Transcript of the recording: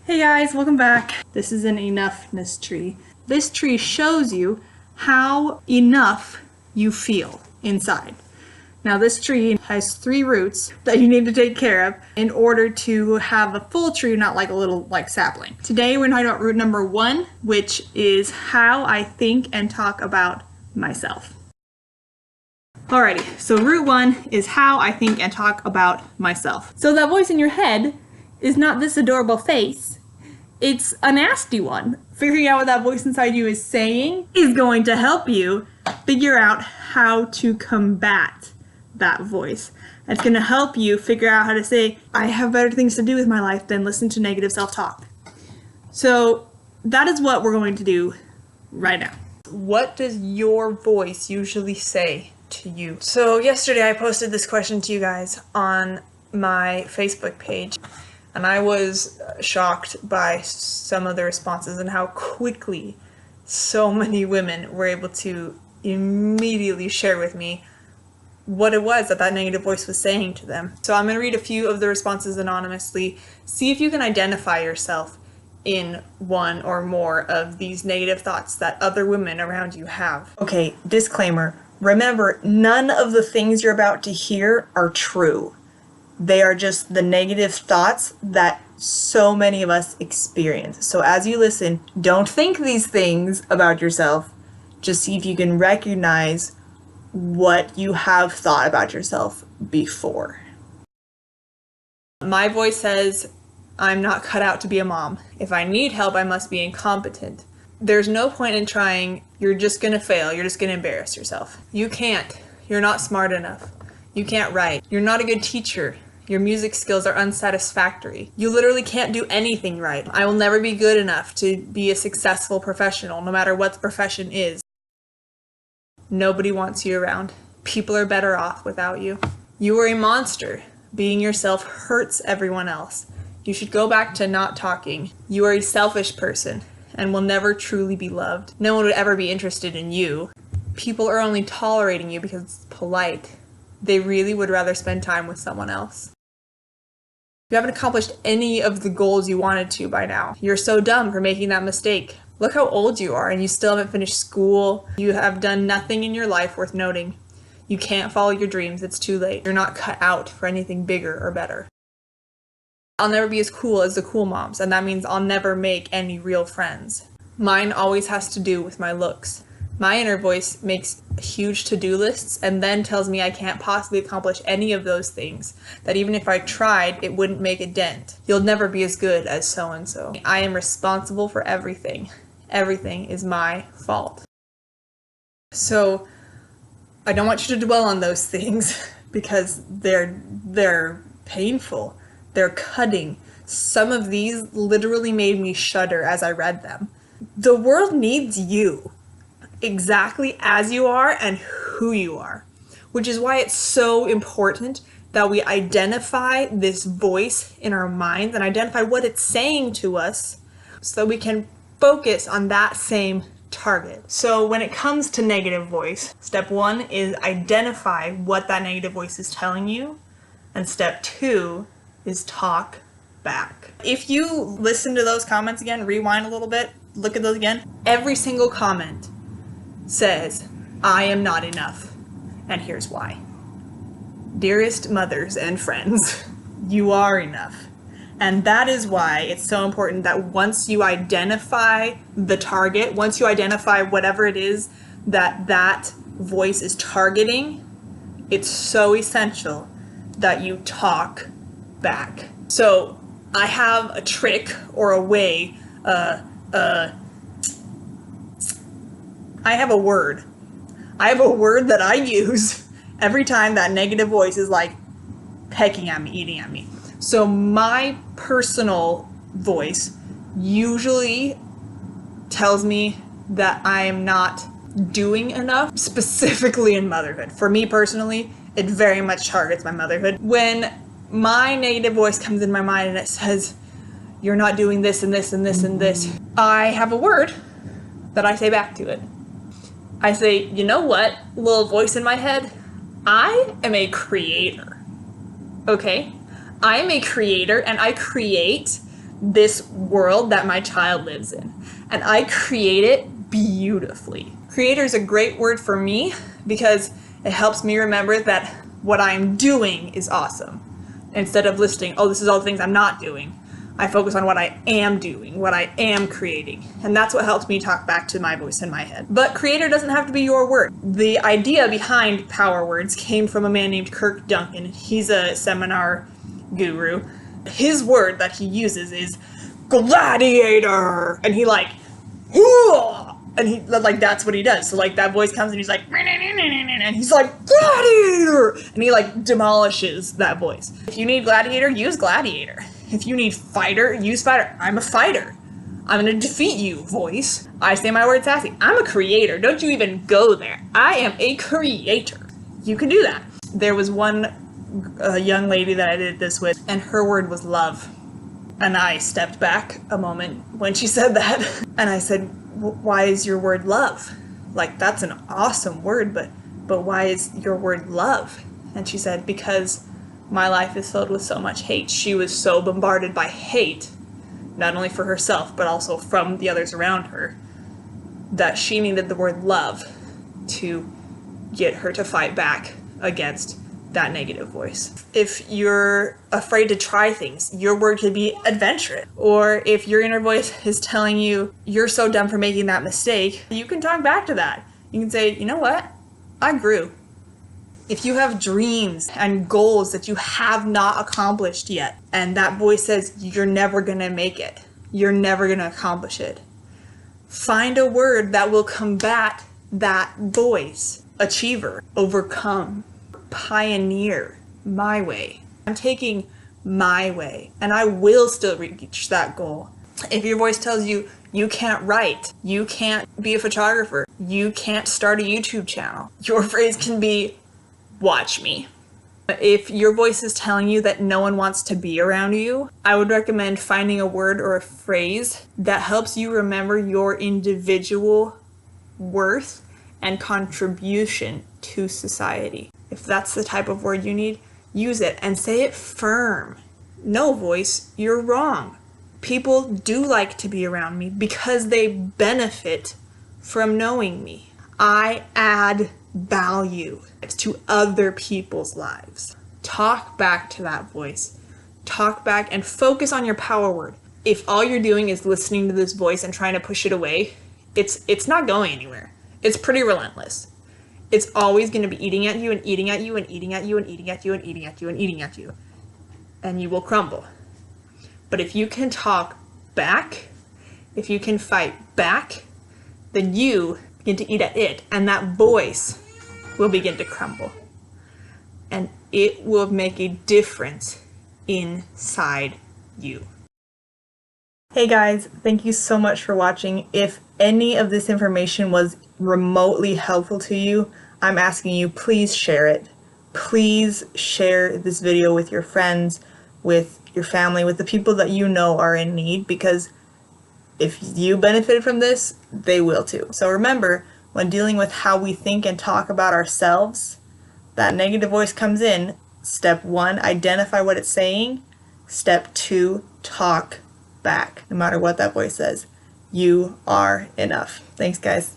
Hey guys, welcome back. This is an enoughness tree. This tree shows you how enough you feel inside. Now this tree has 3 roots that you need to take care of in order to have a full tree, not like a little sapling. Today we're talking about root number 1, which is how I think and talk about myself. Alrighty, so root 1 is how I think and talk about myself. So that voice in your head is not this adorable face. It's a nasty one. Figuring out what that voice inside you is saying is going to help you figure out how to combat that voice. It's going to help you figure out how to say, I have better things to do with my life than listen to negative self-talk. So that is what we're going to do right now. What does your voice usually say to you? So yesterday I posted this question to you guys on my Facebook page. And I was shocked by some of the responses and how quickly so many women were able to immediately share with me what it was that negative voice was saying to them. So I'm going to read a few of the responses anonymously. See if you can identify yourself in one or more of these negative thoughts that other women around you have. Okay, disclaimer. Remember, none of the things you're about to hear are true. They are just the negative thoughts that so many of us experience. So as you listen, don't think these things about yourself. Just see if you can recognize what you have thought about yourself before. My voice says, I'm not cut out to be a mom. If I need help, I must be incompetent. There's no point in trying. You're just gonna fail. You're just gonna embarrass yourself. You can't. You're not smart enough. You can't write. You're not a good teacher. Your music skills are unsatisfactory. You literally can't do anything right. I will never be good enough to be a successful professional, no matter what the profession is. Nobody wants you around. People are better off without you. You are a monster. Being yourself hurts everyone else. You should go back to not talking. You are a selfish person and will never truly be loved. No one would ever be interested in you. People are only tolerating you because it's polite. They really would rather spend time with someone else. You haven't accomplished any of the goals you wanted to by now. You're so dumb for making that mistake. Look how old you are and you still haven't finished school. You have done nothing in your life worth noting. You can't follow your dreams. It's too late. You're not cut out for anything bigger or better. I'll never be as cool as the cool moms, and that means I'll never make any real friends. Mine always has to do with my looks. My inner voice makes huge to-do lists and then tells me I can't possibly accomplish any of those things, that even if I tried, it wouldn't make a dent. You'll never be as good as so-and-so. I am responsible for everything. Everything is my fault. So I don't want you to dwell on those things because they're painful. They're cutting. Some of these literally made me shudder as I read them. The world needs you. Exactly as you are and who you are, which is why it's so important that we identify this voice in our minds and identify what it's saying to us so that we can focus on that same target. So when it comes to negative voice, step 1 is identify what that negative voice is telling you, and step 2 is talk back. If you listen to those comments again, rewind a little bit, look at those again, every single comment says, I am not enough, and here's why. Dearest mothers and friends, you are enough. And that is why it's so important that once you identify the target, once you identify whatever it is that voice is targeting, it's so essential that you talk back. So I have a trick or a way, I have a word that I use every time that negative voice is like pecking at me, eating at me. So my personal voice usually tells me that I am not doing enough, specifically in motherhood. For me personally, it very much targets my motherhood. When my negative voice comes in my mind and it says, you're not doing this and this and this and this, I have a word that I say back to it. I say, you know what, little voice in my head? I am a creator, okay? I am a creator and I create this world that my child lives in. And I create it beautifully. Creator is a great word for me because it helps me remember that what I'm doing is awesome. Instead of listing, oh, this is all the things I'm not doing, I focus on what I am doing, what I am creating. And that's what helps me talk back to my voice in my head. But creator doesn't have to be your word. The idea behind power words came from a man named Kirk Duncan. He's a seminar guru. His word that he uses is gladiator. And he like, whoa! And he like, that's what he does. So like that voice comes and he's like, and he's like, gladiator! And he like demolishes that voice. If you need gladiator, use gladiator. If you need fighter, use fighter. I'm a fighter. I'm gonna defeat you, voice. I say my word sassy. I'm a creator. Don't you even go there. I am a creator. You can do that. There was one young lady that I did this with, and her word was love. And I stepped back a moment when she said that. And I said, why is your word love? Like, that's an awesome word, but why is your word love? And she said, because my life is filled with so much hate. She was so bombarded by hate, not only for herself, but also from the others around her, that she needed the word love to get her to fight back against that negative voice. If you're afraid to try things, your word could be adventurous. Or if your inner voice is telling you you're so dumb for making that mistake, you can talk back to that. You can say, you know what? I grew. If you have dreams and goals that you have not accomplished yet, and that voice says you're never gonna make it, you're never gonna accomplish it, find a word that will combat that voice. Achiever, overcome, pioneer, my way. I'm taking my way, and I will still reach that goal. If your voice tells you you can't write, you can't be a photographer, you can't start a YouTube channel, your phrase can be, watch me. If your voice is telling you that no one wants to be around you, I would recommend finding a word or a phrase that helps you remember your individual worth and contribution to society. If that's the type of word you need, use it and say it firm. No, voice, you're wrong. People do like to be around me because they benefit from knowing me. I add value to other people's lives. Talk back to that voice. Talk back and focus on your power word. If all you're doing is listening to this voice and trying to push it away, it's not going anywhere. It's pretty relentless. It's always going to be eating at you and eating at you and eating at you and eating at you and eating at you and eating at you. And you will crumble. But if you can talk back, if you can fight back, then you begin to eat at it, and that voice will begin to crumble. And it will make a difference inside you. Hey guys, thank you so much for watching. If any of this information was remotely helpful to you, I'm asking you, please share it. Please share this video with your friends, with your family, with the people that you know are in need, because if you benefited from this, they will too. So remember, when dealing with how we think and talk about ourselves, that negative voice comes in. Step 1, identify what it's saying. Step 2, talk back. No matter what that voice says, you are enough. Thanks, guys.